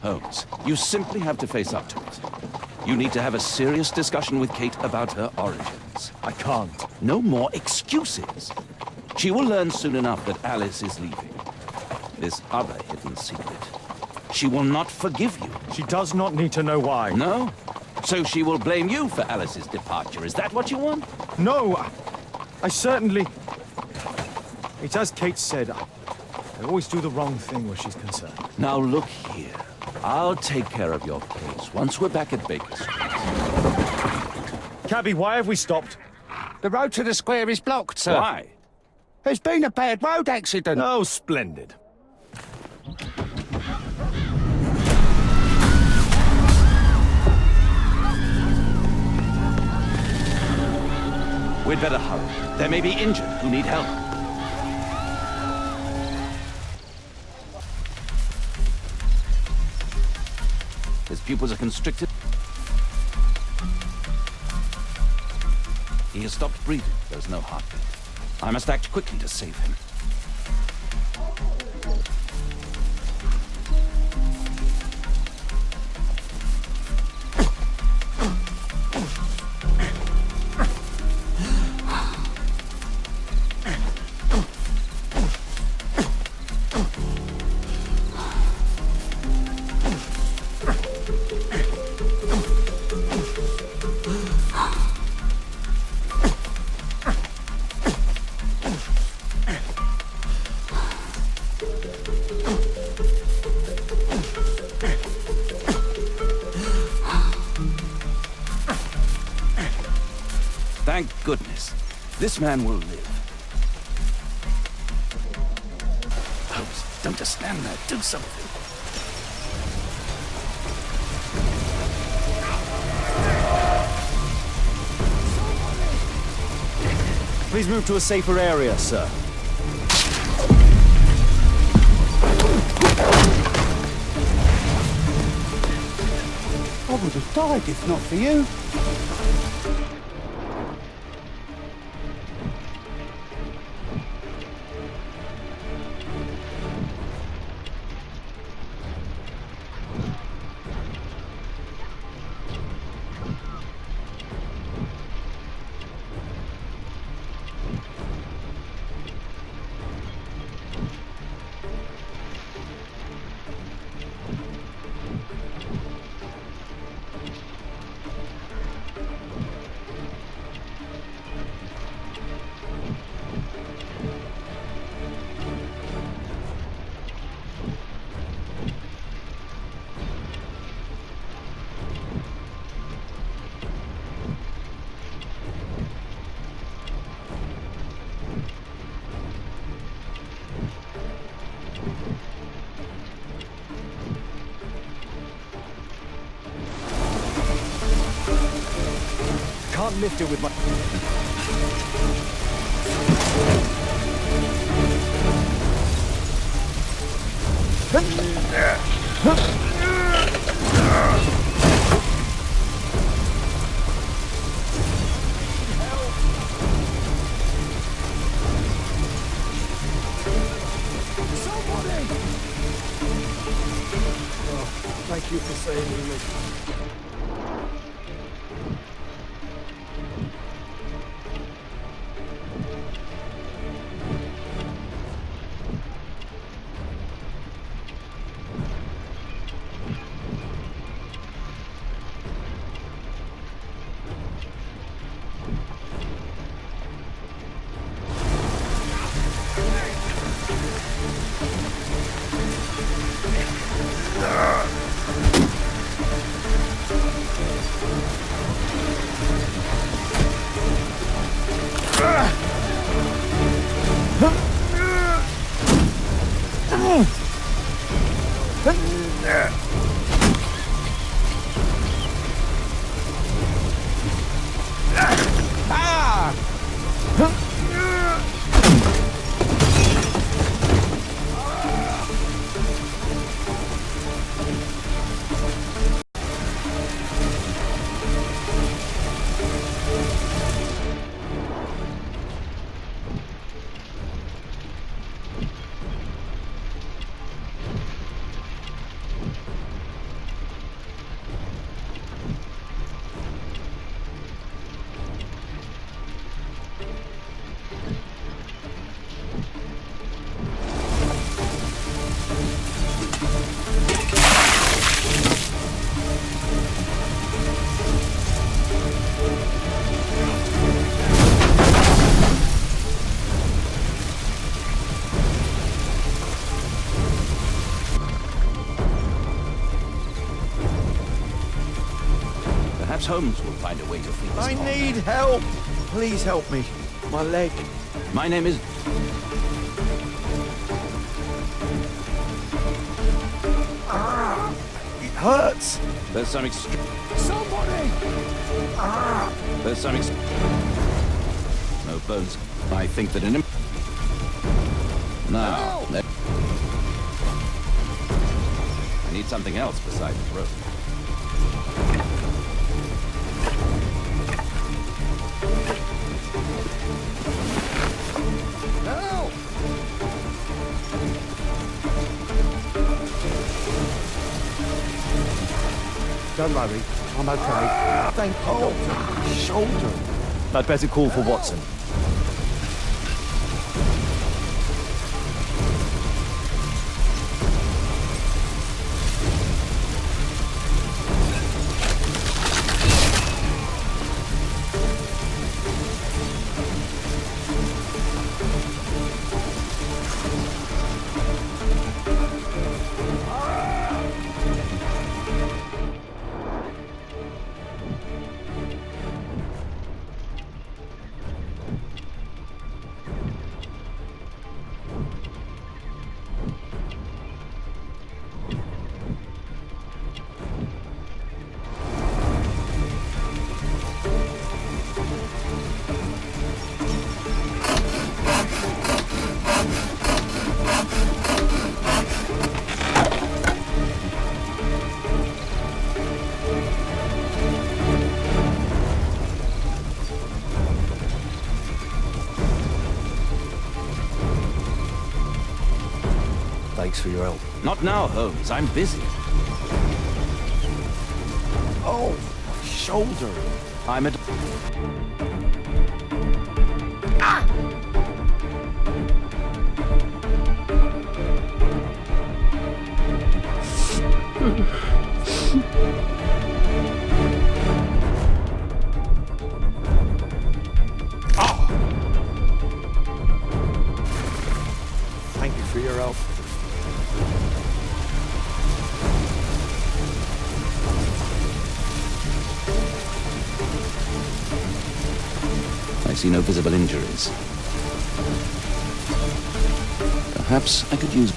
Holmes, you simply have to face up to it. You need to have a serious discussion with Kate about her origins. I can't. No more excuses. She will learn soon enough that Alice is leaving. This other hidden secret. She will not forgive you. She does not need to know why. No? So she will blame you for Alice's departure. Is that what you want? No, I certainly... It's as Kate said, I always do the wrong thing where she's concerned. Now look here. I'll take care of your case once we're back at Baker Street. Cabby, why have we stopped? The road to the square is blocked, sir. Why? There's been a bad road accident. Oh, splendid. We'd better hurry. There may be injured who need help. His pupils are constricted. He has stopped breathing. There's no heartbeat. I must act quickly to save him. Thank goodness. This man will live. Holmes, don't just stand there. Do something. Please move to a safer area, sir. I would have died if not for you. Can't lift it with my... Thank you for saving me. Perhaps Holmes will find a way to free this I con need man. help! Please help me. My leg. My name is... It hurts! There's some Somebody! There's some No bones. I think that in him... Now... I need something else besides the rope. Help! Don't worry, I'm okay. Thank you, Doctor. Shoulder. I'd better call for Watson. Thanks for your help. Not now, Holmes. I'm busy. Oh, shoulder. I'm a... Thank you for your help. I see no visible injuries. Perhaps I could use...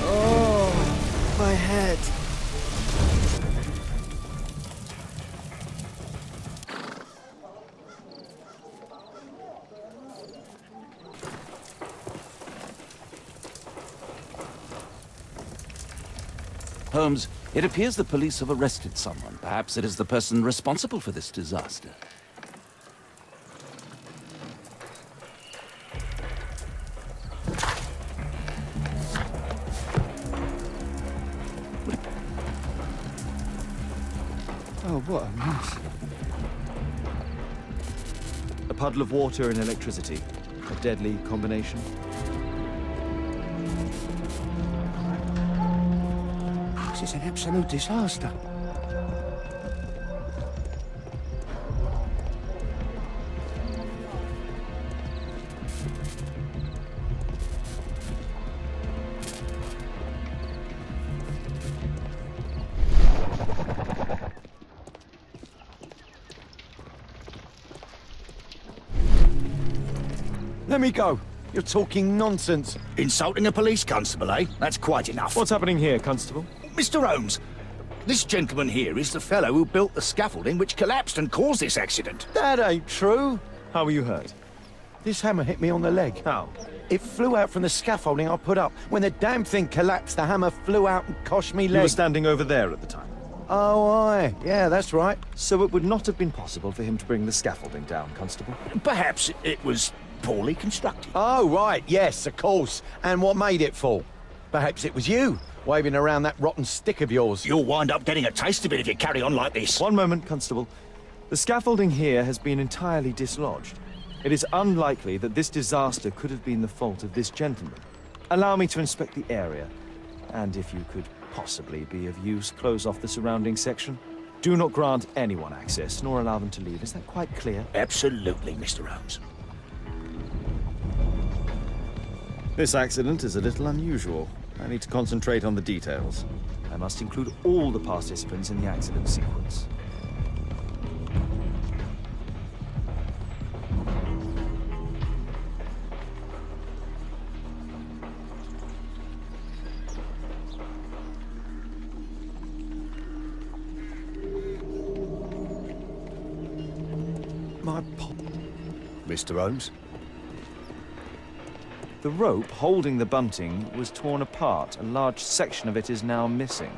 Oh, my head. Holmes, it appears the police have arrested someone. Perhaps it is the person responsible for this disaster. Oh, what a mess. A puddle of water and electricity. A deadly combination. This is an absolute disaster. Let me go. You're talking nonsense. Insulting a police constable, eh? That's quite enough. What's happening here, Constable? Mr. Holmes, this gentleman here is the fellow who built the scaffolding which collapsed and caused this accident. That ain't true. How were you hurt? This hammer hit me on the leg. How? It flew out from the scaffolding I put up. When the damn thing collapsed, the hammer flew out and cost me You leg. were standing over there at the time. Oh, aye. Yeah, that's right. So it would not have been possible for him to bring the scaffolding down, Constable. Perhaps it was poorly constructed. Oh, right. Yes, of course. And what made it fall? Perhaps it was you, waving around that rotten stick of yours. You'll wind up getting a taste of it if you carry on like this. One moment, Constable. The scaffolding here has been entirely dislodged. It is unlikely that this disaster could have been the fault of this gentleman. Allow me to inspect the area, and if you could possibly be of use, close off the surrounding section. Do not grant anyone access, nor allow them to leave. Is that quite clear? Absolutely, Mr. Holmes. This accident is a little unusual. I need to concentrate on the details. I must include all the participants in the accident sequence. Mr. Holmes? The rope holding the bunting was torn apart. A large section of it is now missing.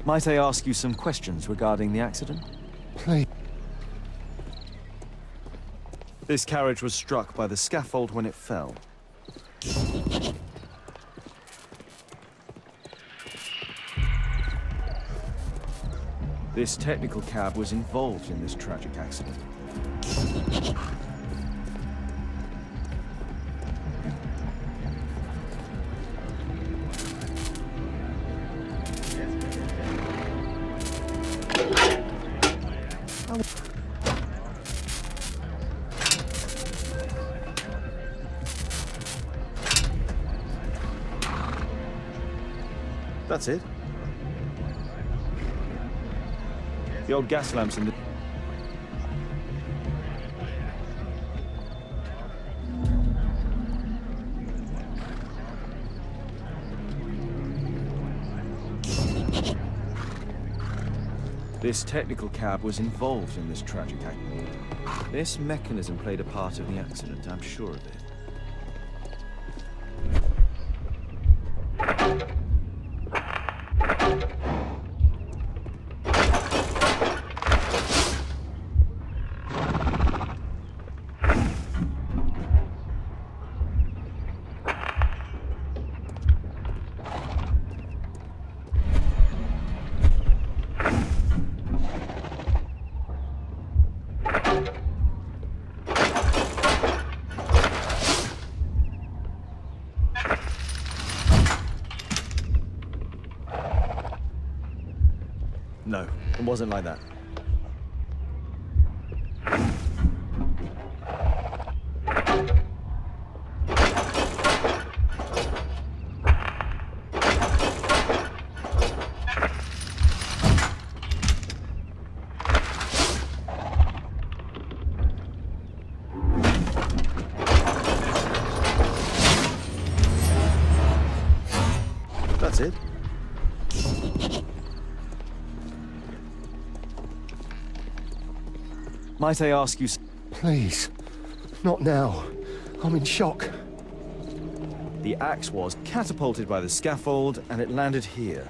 Might I ask you some questions regarding the accident? Please. This carriage was struck by the scaffold when it fell. This technical cab was involved in this tragic accident. That's it. The old gas lamps in the... This technical cab was involved in this tragic accident. This mechanism played a part of the accident, I'm sure of it. No, it wasn't like that. That's it. Might I ask you... Please, not now. I'm in shock. The axe was catapulted by the scaffold, and it landed here.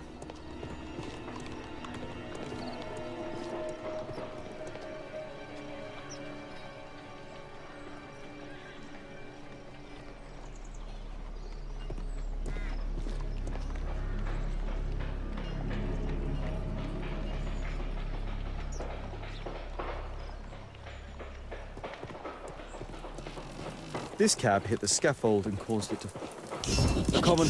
This cab hit the scaffold and caused it to... A common...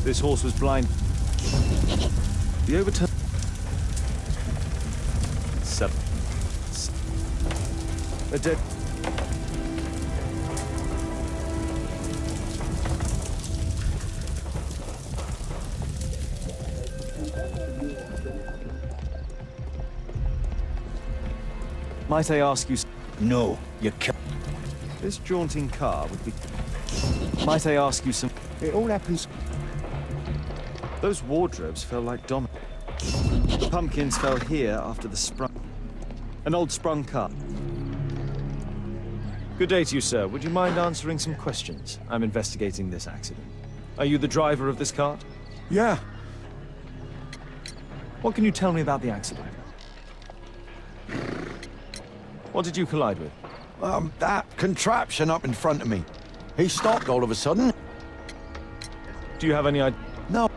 This horse was blind. The overturn... 7. A dead... Might I ask you... No, you can't. This jaunting car would be... Might I ask you some... It all happens. Those wardrobes fell like dominoes. The pumpkins fell here after the sprung... An old sprung car. Good day to you, sir. Would you mind answering some questions? I'm investigating this accident. Are you the driver of this cart? Yeah. What can you tell me about the accident? What did you collide with? That contraption up in front of me. He stopped all of a sudden. Do you have any idea? No.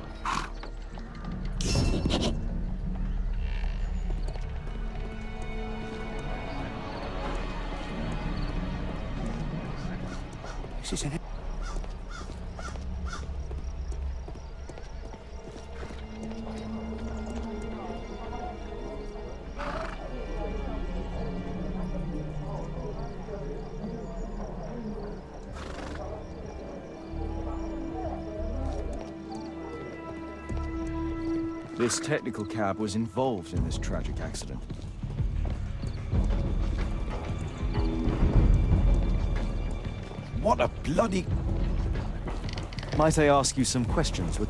This is an... This technical cab was involved in this tragic accident. What a bloody... Might I ask you some questions with...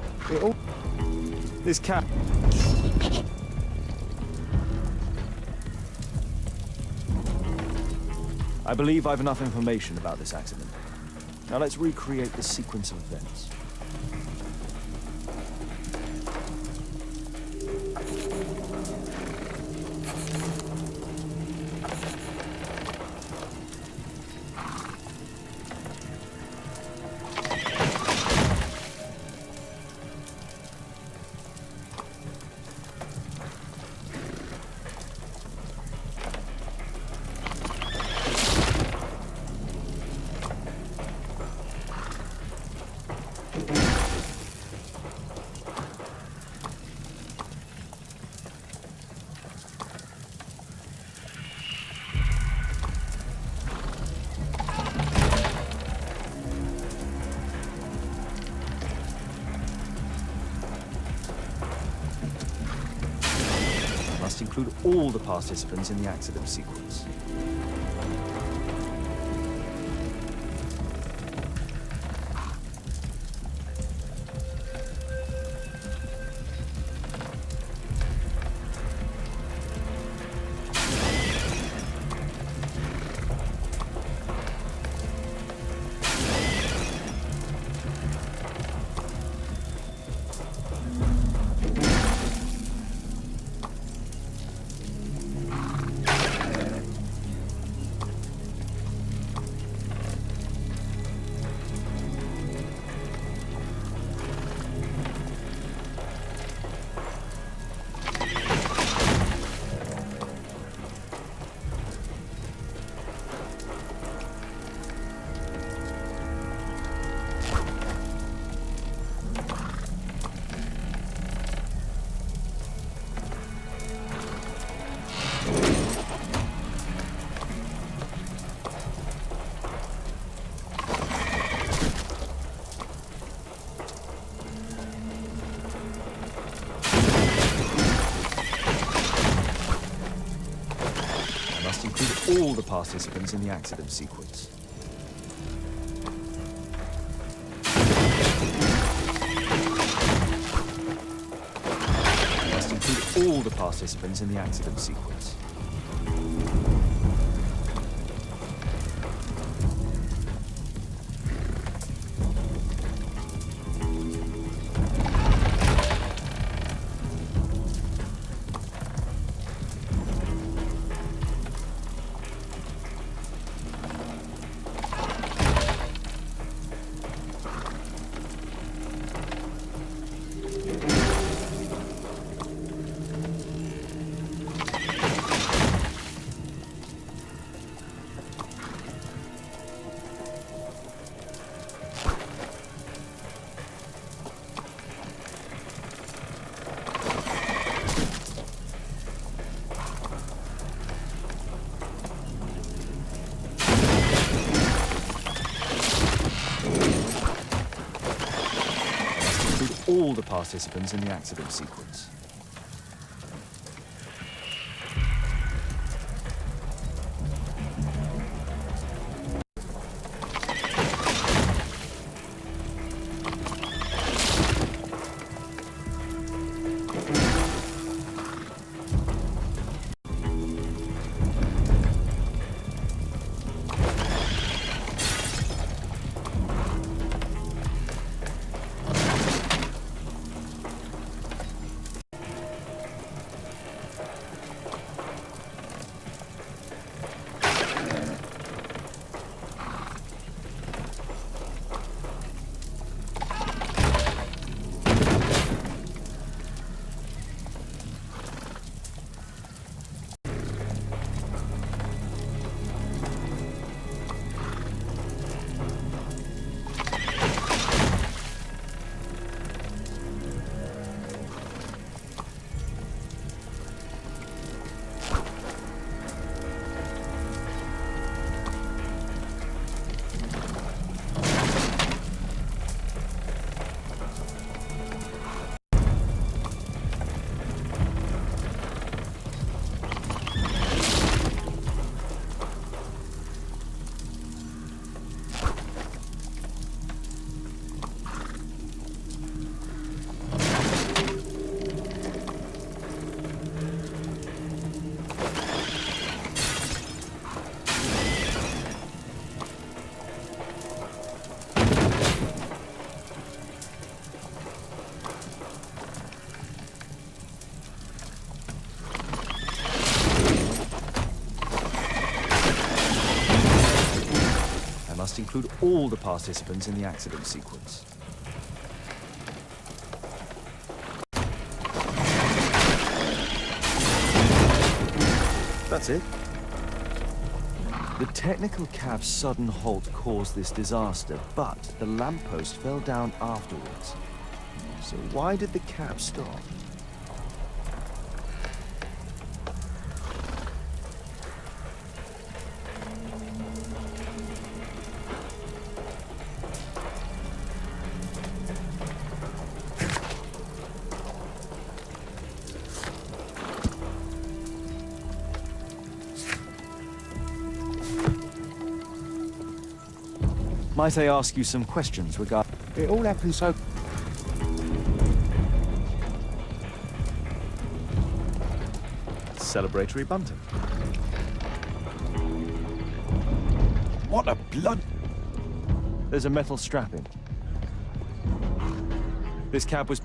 This cab... I believe I've enough information about this accident. Now let's recreate the sequence of events. Must include all the participants in the accident sequence. All the participants in the accident sequence. Must include all the participants in the accident sequence. All the participants in the accident sequence. include all the participants in the accident sequence. That's it. The technical cab's sudden halt caused this disaster, but the lamppost fell down afterwards. So why did the cab stop? Might I ask you some questions regarding... It all happened so... Celebratory bunting. What a blood... There's a metal strapping. This cab was...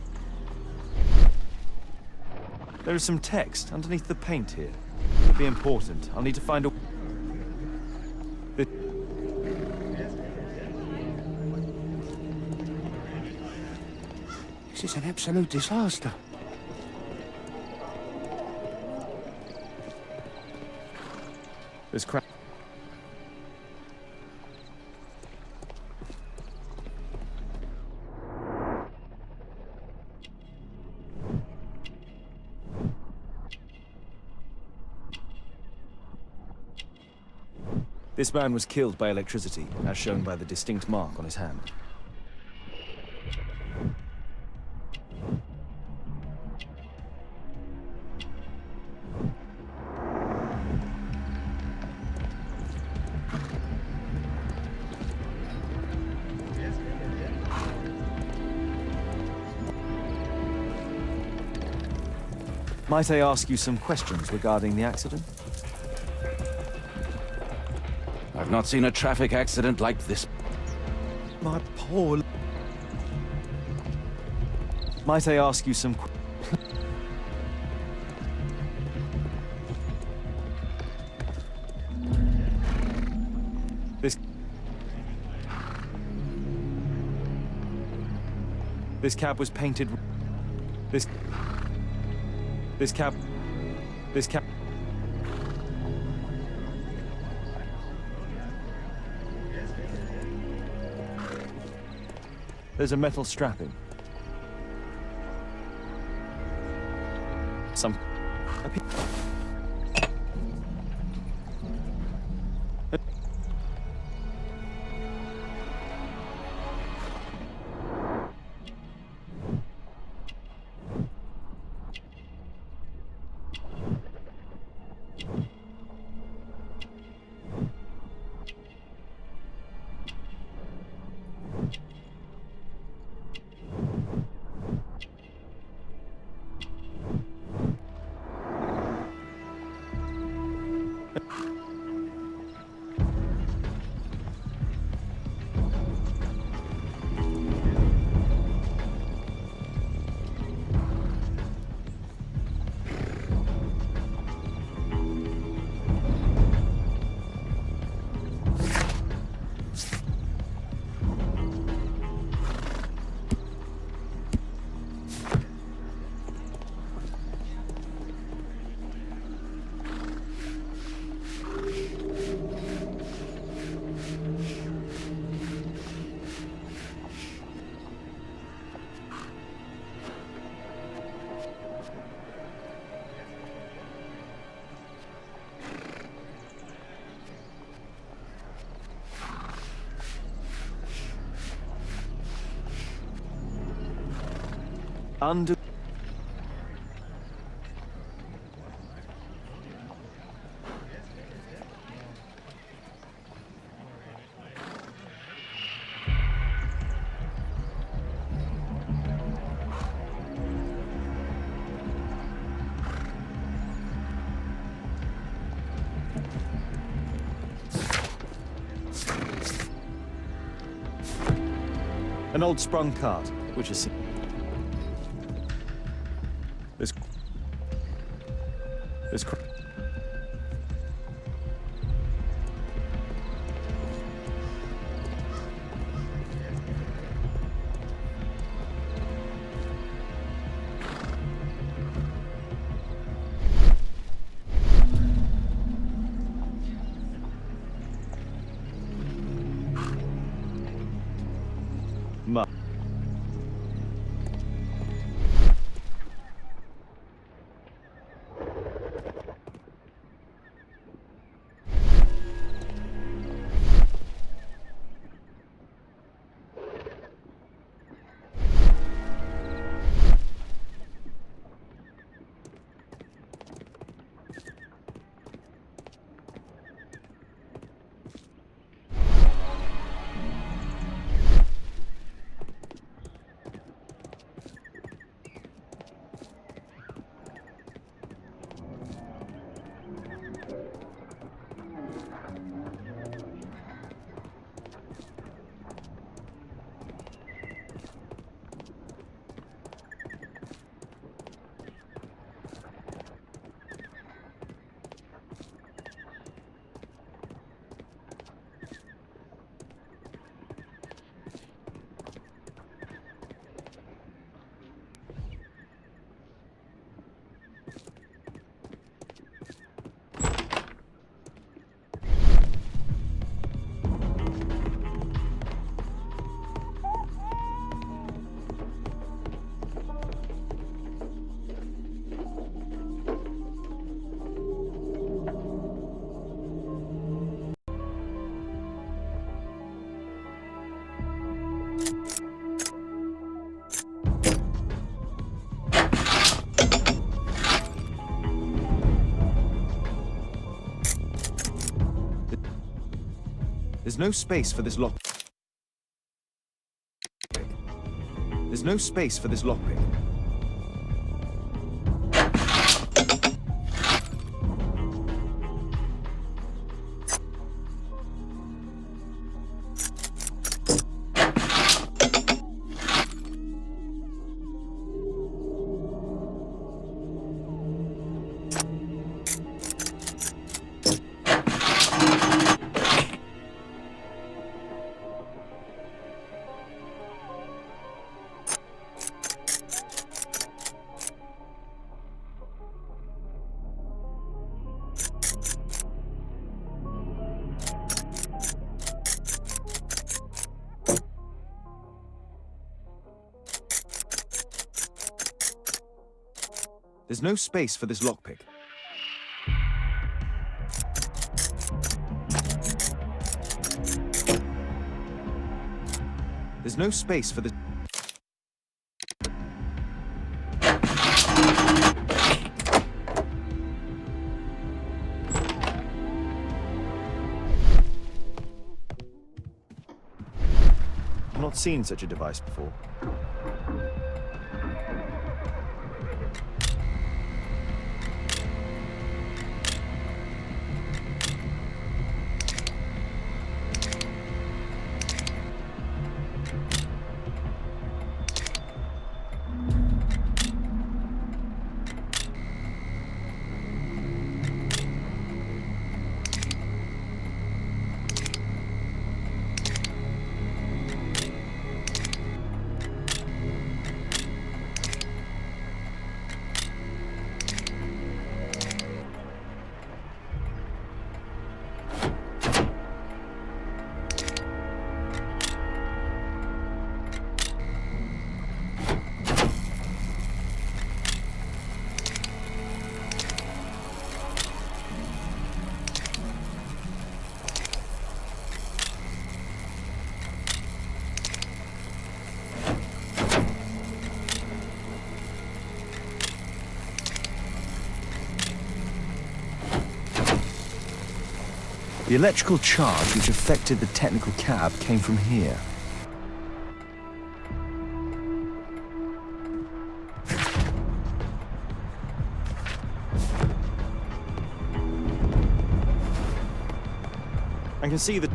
There is some text underneath the paint here. Could be important. I'll need to find a... This is an absolute disaster. There's crap. This man was killed by electricity, as shown by the distinct mark on his hand. Might I ask you some questions regarding the accident? I've not seen a traffic accident like this. My poor... Might I ask you some... This cab was painted... This cab... There's a metal strapping. Some... Under... An old sprung cart, which is... There's no space for this lock. There's no space for this lockpick. There's no space for this lockpick. There's no space for this. I've not seen such a device before. The electrical charge which affected the technical cab came from here. I can see the...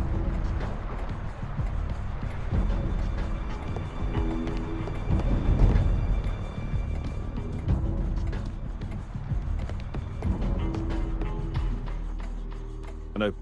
No.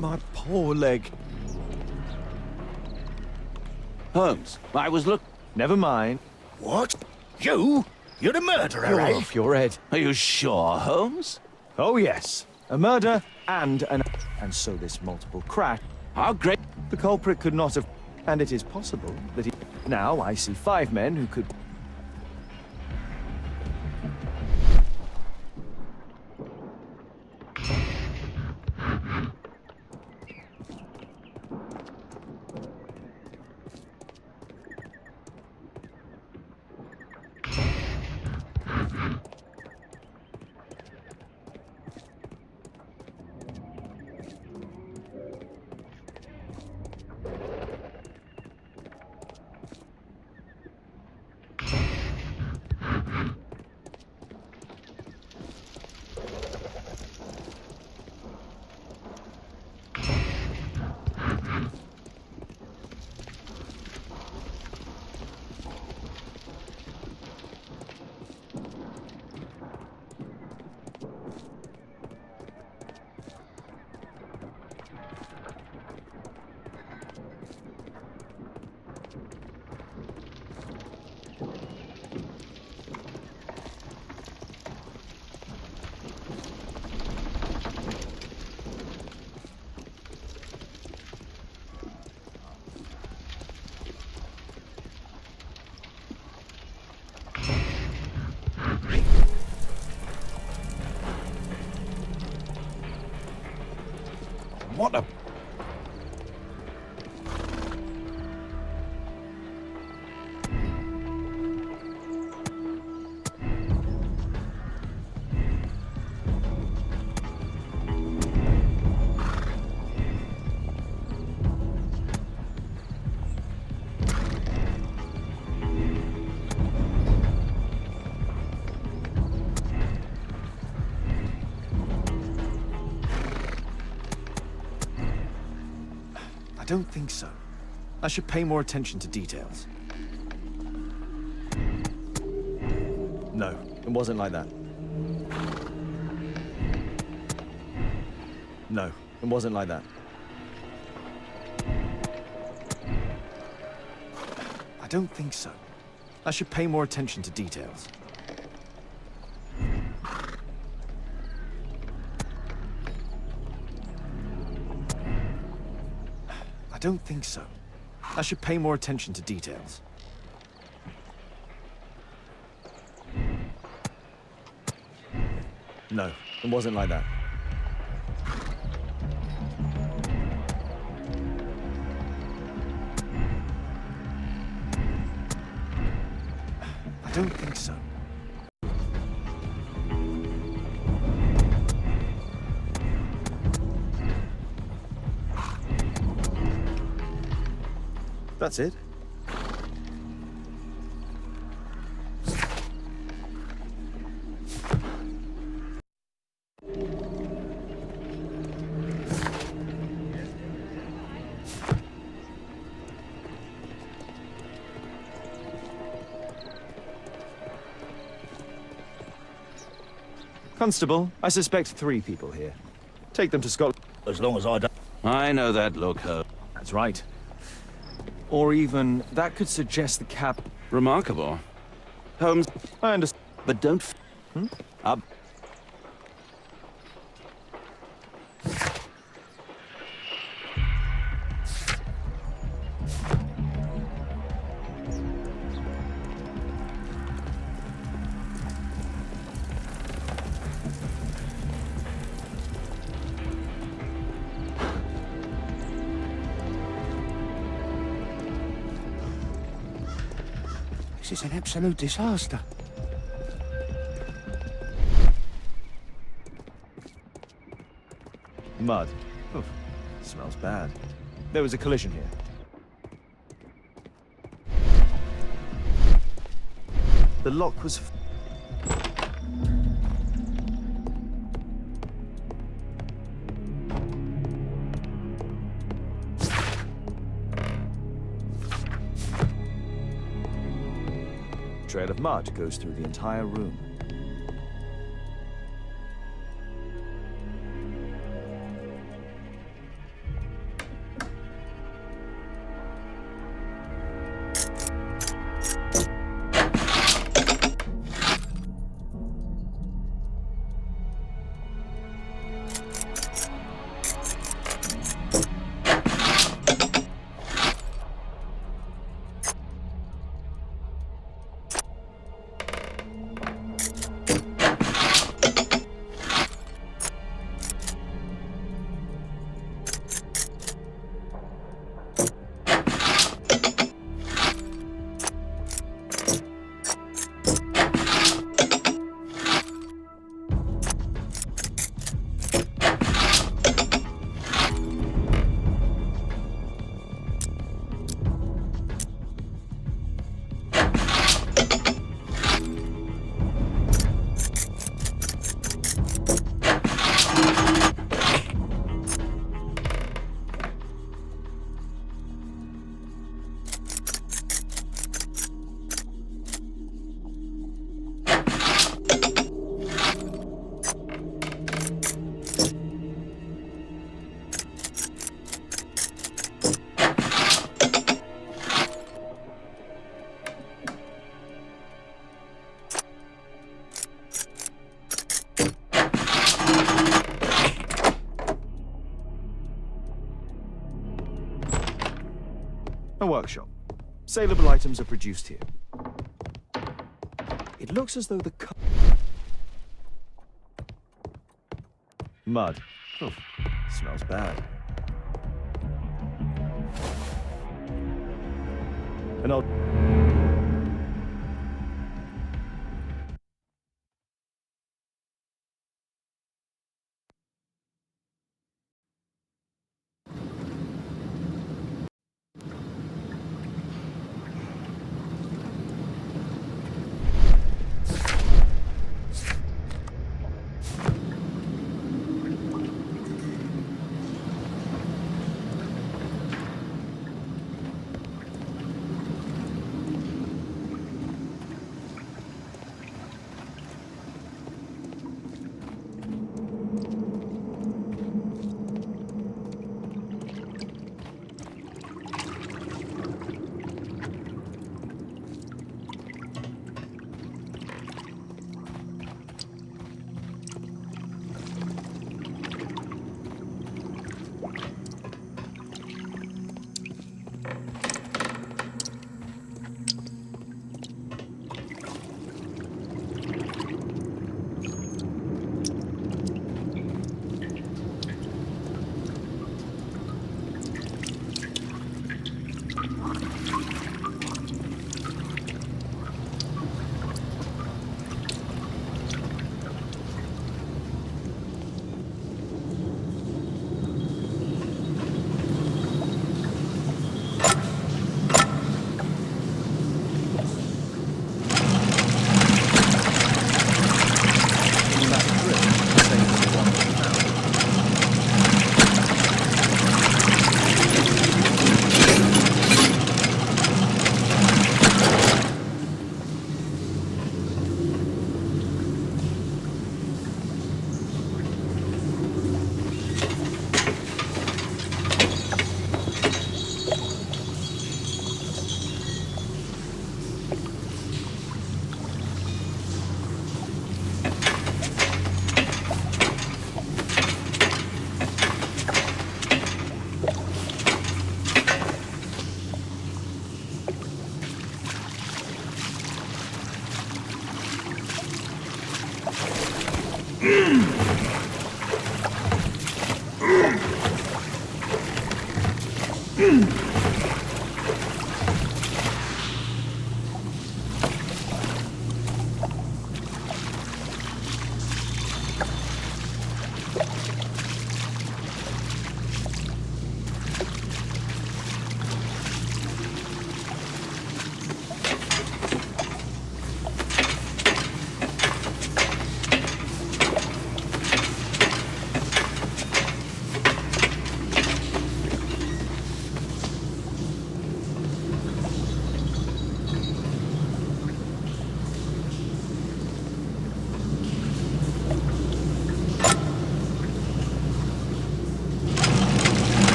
My poor leg. Holmes, I was look... Never mind. What? You? You're the murderer, You're eh? off your head. Are you sure, Holmes? Oh yes, a murder and an... And so this multiple crash. How great... The culprit could not have... And it is possible that he... Now I see 5 men who could... What a... I don't think so. I should pay more attention to details. No, it wasn't like that. No, it wasn't like that. I don't think so. I should pay more attention to details. I don't think so. I should pay more attention to details. No, it wasn't like that. I don't think so. That's it. Constable, I suspect 3 people here. Take them to Scotland. As long as I don't... I know that look, Holmes. That's right. Or even, that could suggest the cap... Remarkable. Holmes, I understand. but don't... Up. This is an absolute disaster. Mud. Oof. Smells bad. There was a collision here. The lock was... Trail of mud goes through the entire room. A workshop. Saleable items are produced here. It looks as though the mud. Oof. Smells bad. and I'll...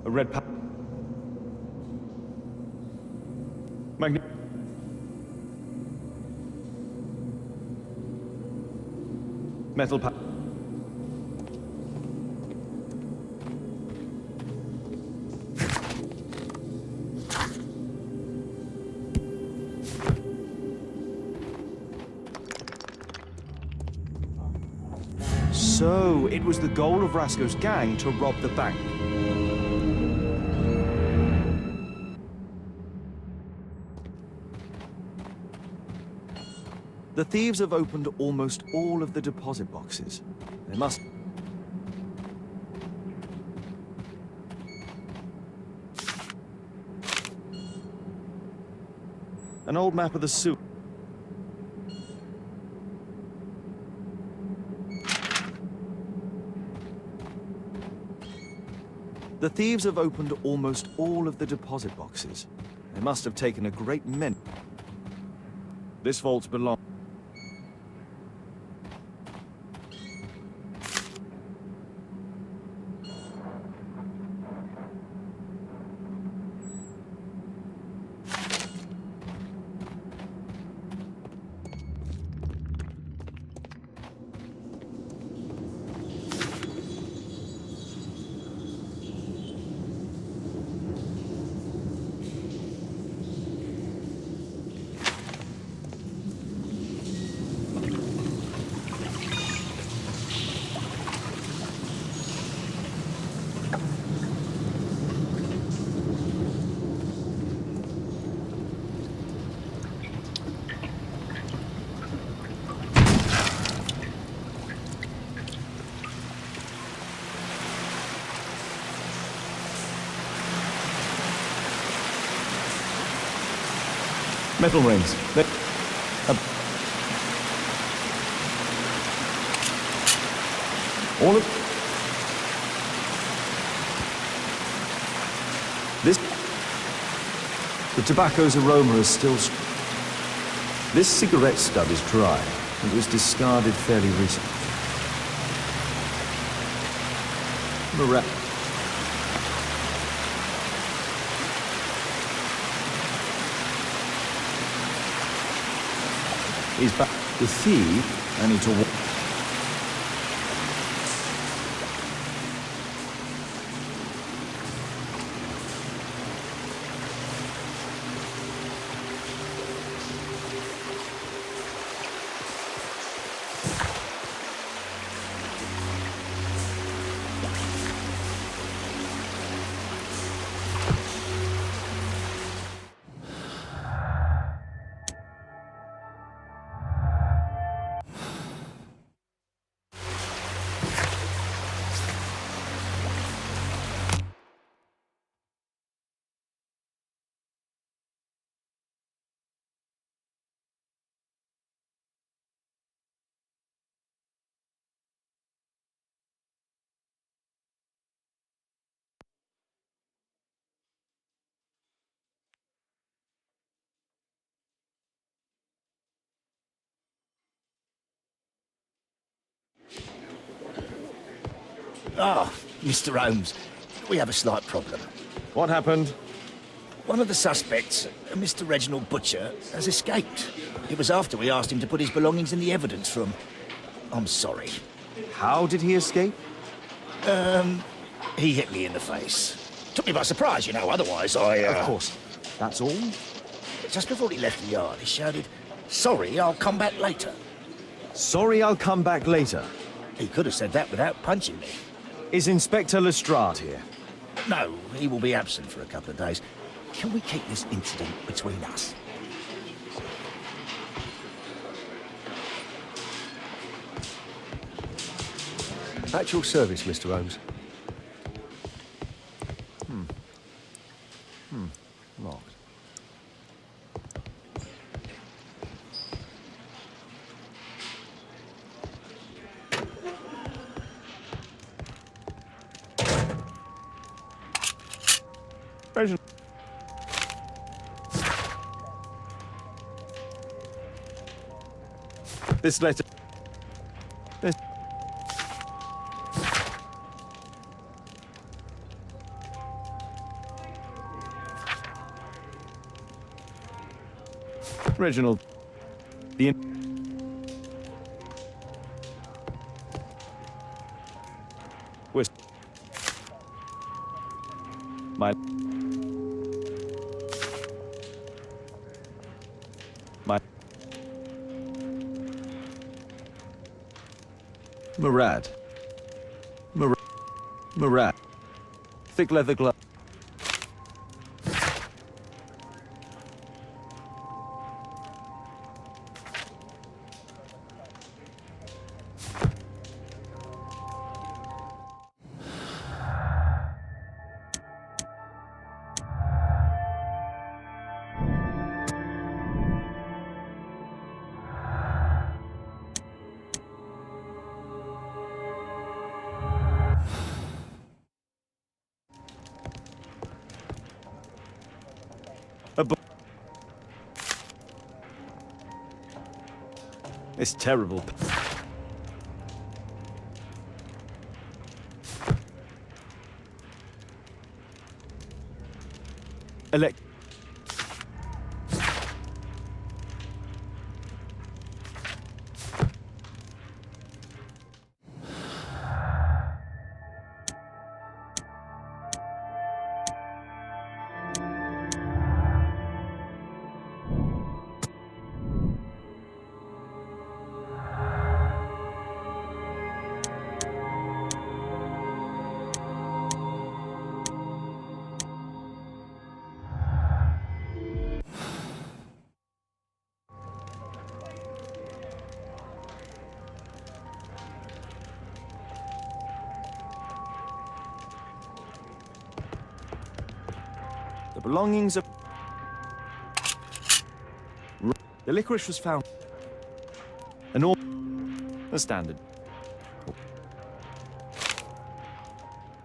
A red pa- Magni- Metal pa- So, it was the goal of Rasco's gang to rob the bank. The thieves have opened almost all of the deposit boxes. They must... An old map of the suit. The thieves have opened almost all of the deposit boxes. They must have taken a great many. This vault's belong. Metal rings. All of this. The tobacco's aroma is still. This cigarette stub is dry. It was discarded fairly recently. He's back. The thief. I need to walk. Ah, Mr. Holmes, we have a slight problem. What happened? One of the suspects, Mr. Reginald Butcher, has escaped. It was after we asked him to put his belongings in the evidence room. I'm sorry. How did he escape? He hit me in the face. Took me by surprise, you know, otherwise I... Of course. That's all? Just before he left the yard, he shouted, "Sorry, I'll come back later." Sorry, I'll come back later. He could have said that without punching me. Is Inspector Lestrade here? No, he will be absent for a couple of days. Can we keep this incident between us? At your service, Mr. Holmes. Locked. Reginald. This letter. This. Reginald. The. Where's my. My. Murad. Murad. Thick leather glove. A book. It's terrible. Elect. The belongings of... The licorice was found. An all... The standard.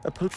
A pol...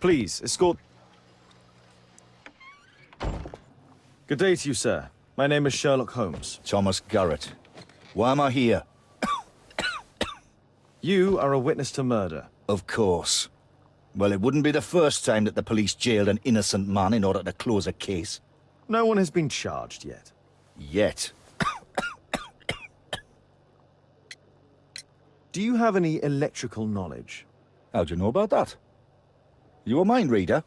Please, escort... Good day to you, sir. My name is Sherlock Holmes. Thomas Garrett. Why am I here? You are a witness to murder. Of course. Well, it wouldn't be the first time that the police jailed an innocent man in order to close a case. No one has been charged yet. Yet. Do you have any electrical knowledge? How'd you know about that? You a mind reader?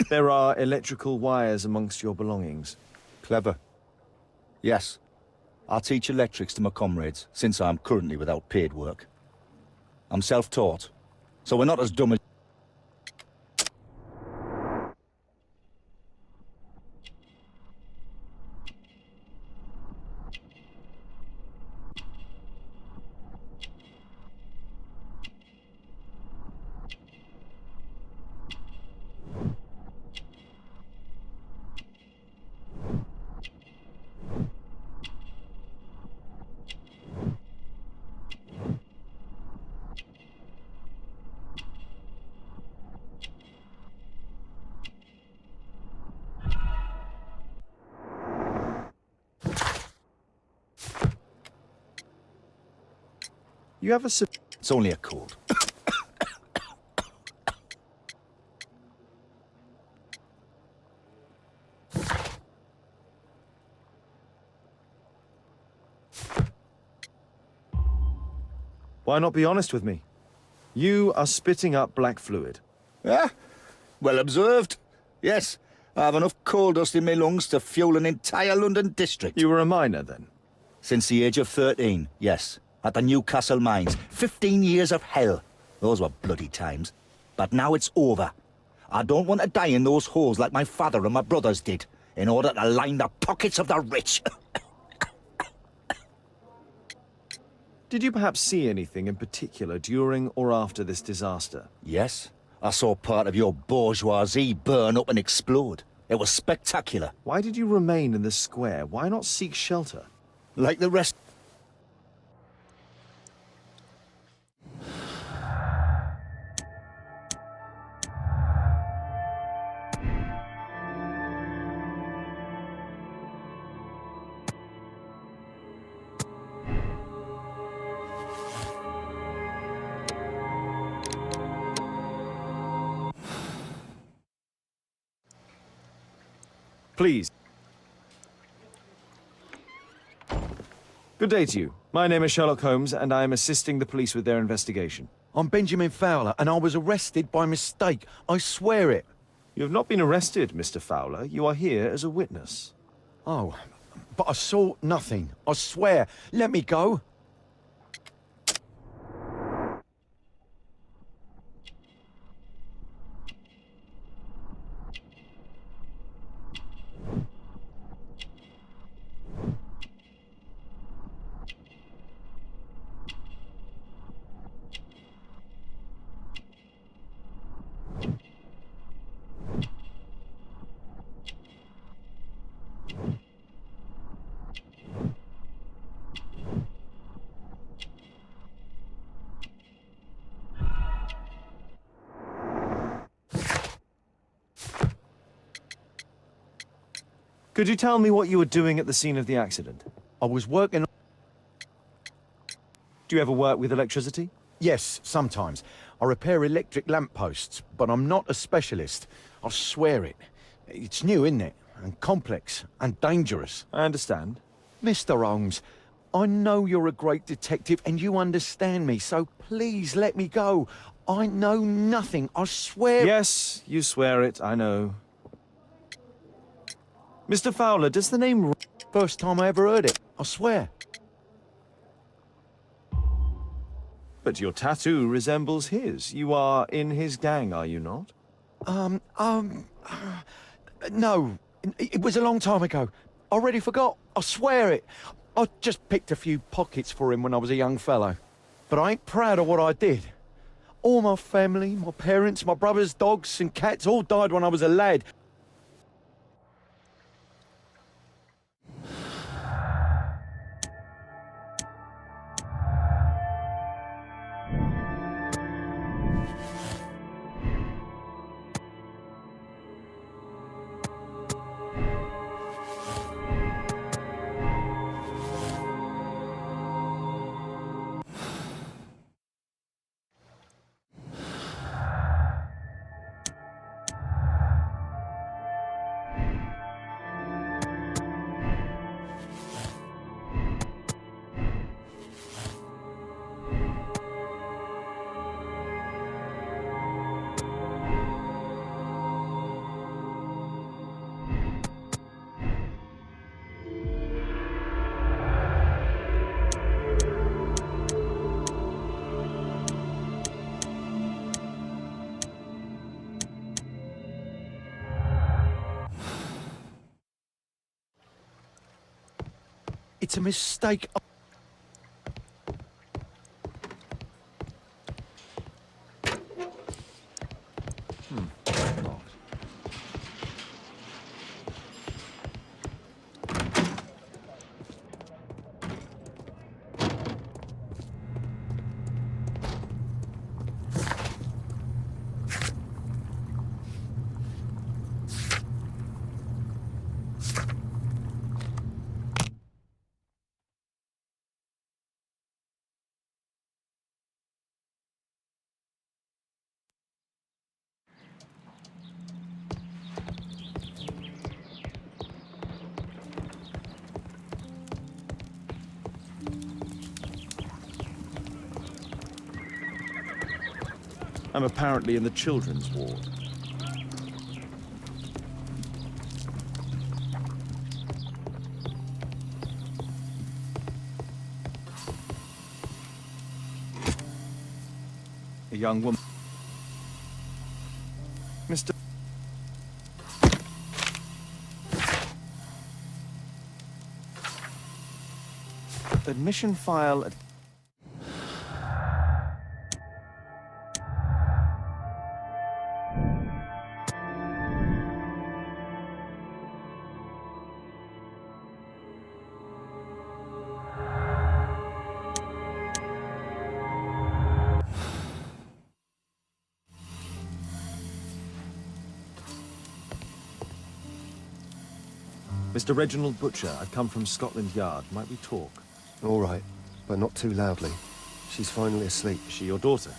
There are electrical wires amongst your belongings. Clever. Yes. I teach electrics to my comrades, since I'm currently without paid work. I'm self-taught, so we're not as dumb as... You have a... It's only a cold. Why not be honest with me? You are spitting up black fluid. Ah, well observed. Yes, I have enough coal dust in my lungs to fuel an entire London district. You were a miner, then? Since the age of 13, yes. At the Newcastle mines. 15 years of hell. Those were bloody times. But now it's over. I don't want to die in those holes like my father and my brothers did, in order to line the pockets of the rich. Did you perhaps see anything in particular during or after this disaster? Yes, I saw part of your bourgeoisie burn up and explode. It was spectacular. Why did you remain in the square? Why not seek shelter? Like the rest... Please. Good day to you. My name is Sherlock Holmes, and I am assisting the police with their investigation. I'm Benjamin Fowler, and I was arrested by mistake. I swear it. You have not been arrested, Mr. Fowler. You are here as a witness. Oh, but I saw nothing. I swear. Let me go. Could you tell me what you were doing at the scene of the accident? I was working... Do you ever work with electricity? Yes, sometimes. I repair electric lampposts, but I'm not a specialist. I swear it. It's new, isn't it? And complex and dangerous. I understand. Mr. Holmes, I know you're a great detective and you understand me, so please let me go. I know nothing, I swear... Yes, you swear it, I know. Mr. Fowler, does the name... First time I ever heard it, I swear. But your tattoo resembles his. You are in his gang, are you not? No. It was a long time ago. I already forgot. I swear it. I just picked a few pockets for him when I was a young fellow. But I ain't proud of what I did. All my family, my parents, my brothers, dogs and cats all died when I was a lad. It's a mistake. I'm apparently in the children's ward. A young woman. Mr. Admission file at... Mr. Reginald Butcher, I've come from Scotland Yard. Might we talk? All right, but not too loudly. She's finally asleep. Is she your daughter?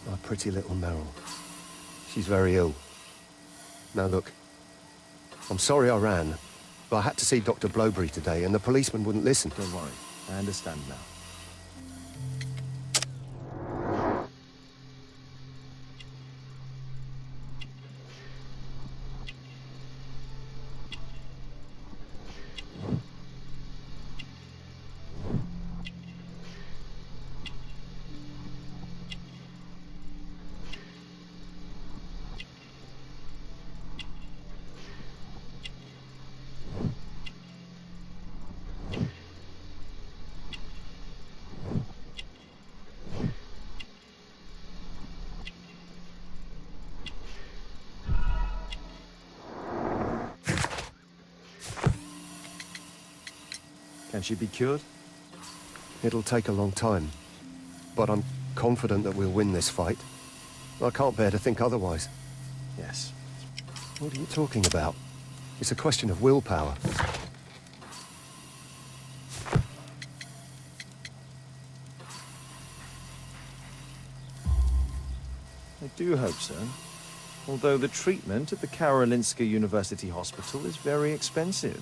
My pretty little Meryl. She's very ill. Now look, I'm sorry I ran, but I had to see Dr. Blowberry today, and the policeman wouldn't listen. Don't worry. I understand now. Can she be cured? It'll take a long time, but I'm confident that we'll win this fight. I can't bear to think otherwise. Yes. What are you talking about? It's a question of willpower. I do hope so. Although the treatment at the Karolinska University Hospital is very expensive.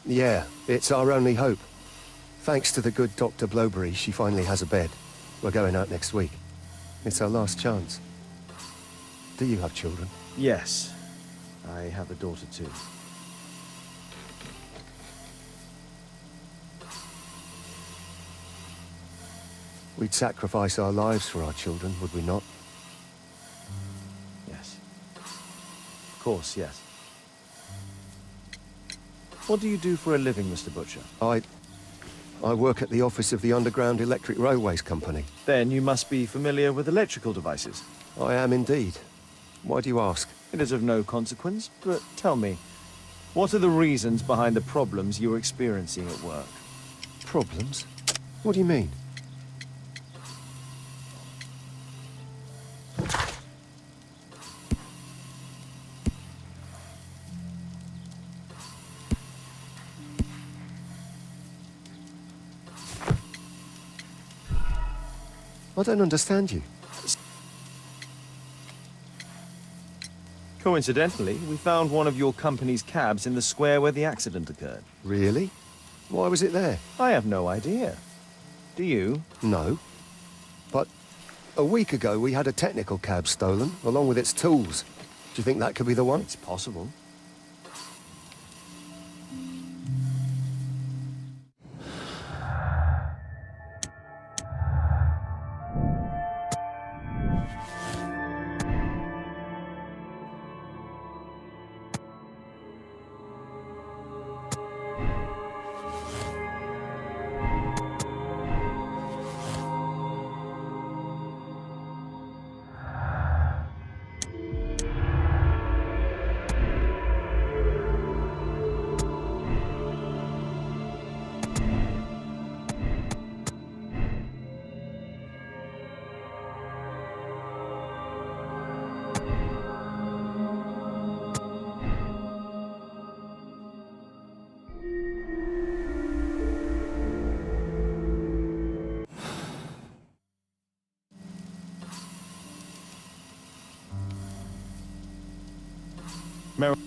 Yeah, it's our only hope. Thanks to the good Dr. Blowberry, she finally has a bed. We're going out next week. It's our last chance. Do you have children? Yes. I have a daughter too. We'd sacrifice our lives for our children, would we not? Yes. Of course, yes. What do you do for a living, Mr. Butcher? I work at the office of the Underground Electric Railways Company. Then you must be familiar with electrical devices. I am indeed. Why do you ask? It is of no consequence, but tell me, what are the reasons behind the problems you're experiencing at work? Problems? What do you mean? I don't understand you. Coincidentally, we found one of your company's cabs in the square where the accident occurred. Really? Why was it there? I have no idea. Do you? No. But a week ago we had a technical cab stolen, along with its tools. Do you think that could be the one? It's possible. Meryl.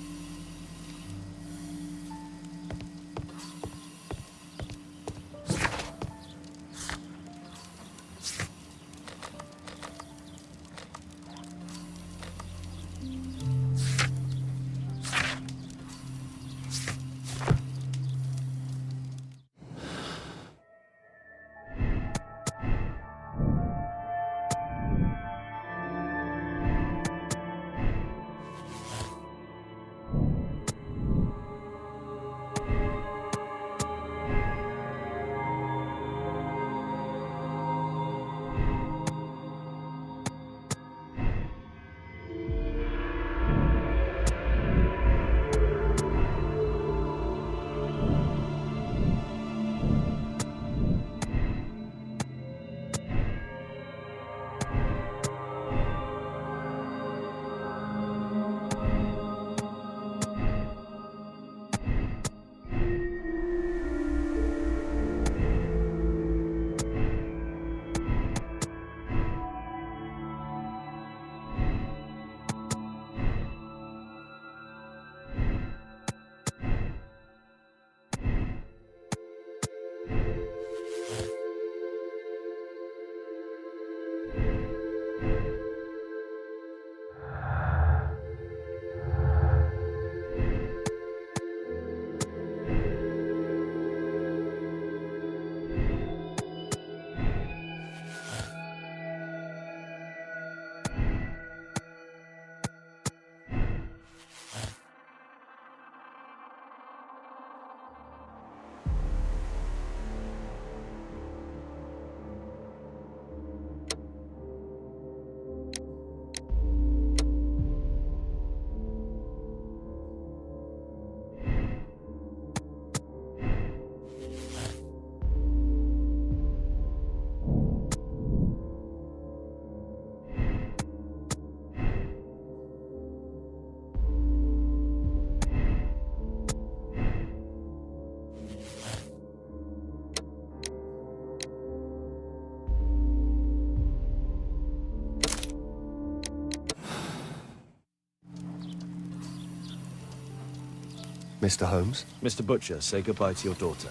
Mr. Holmes? Mr. Butcher, say goodbye to your daughter.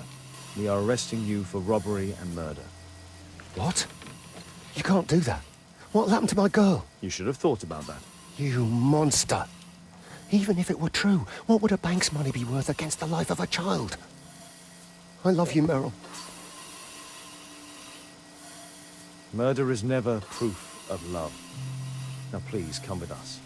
We are arresting you for robbery and murder. What? You can't do that. What happened to my girl? You should have thought about that. You monster. Even if it were true, what would a bank's money be worth against the life of a child? I love you, Meryl. Murder is never proof of love. Now please, come with us.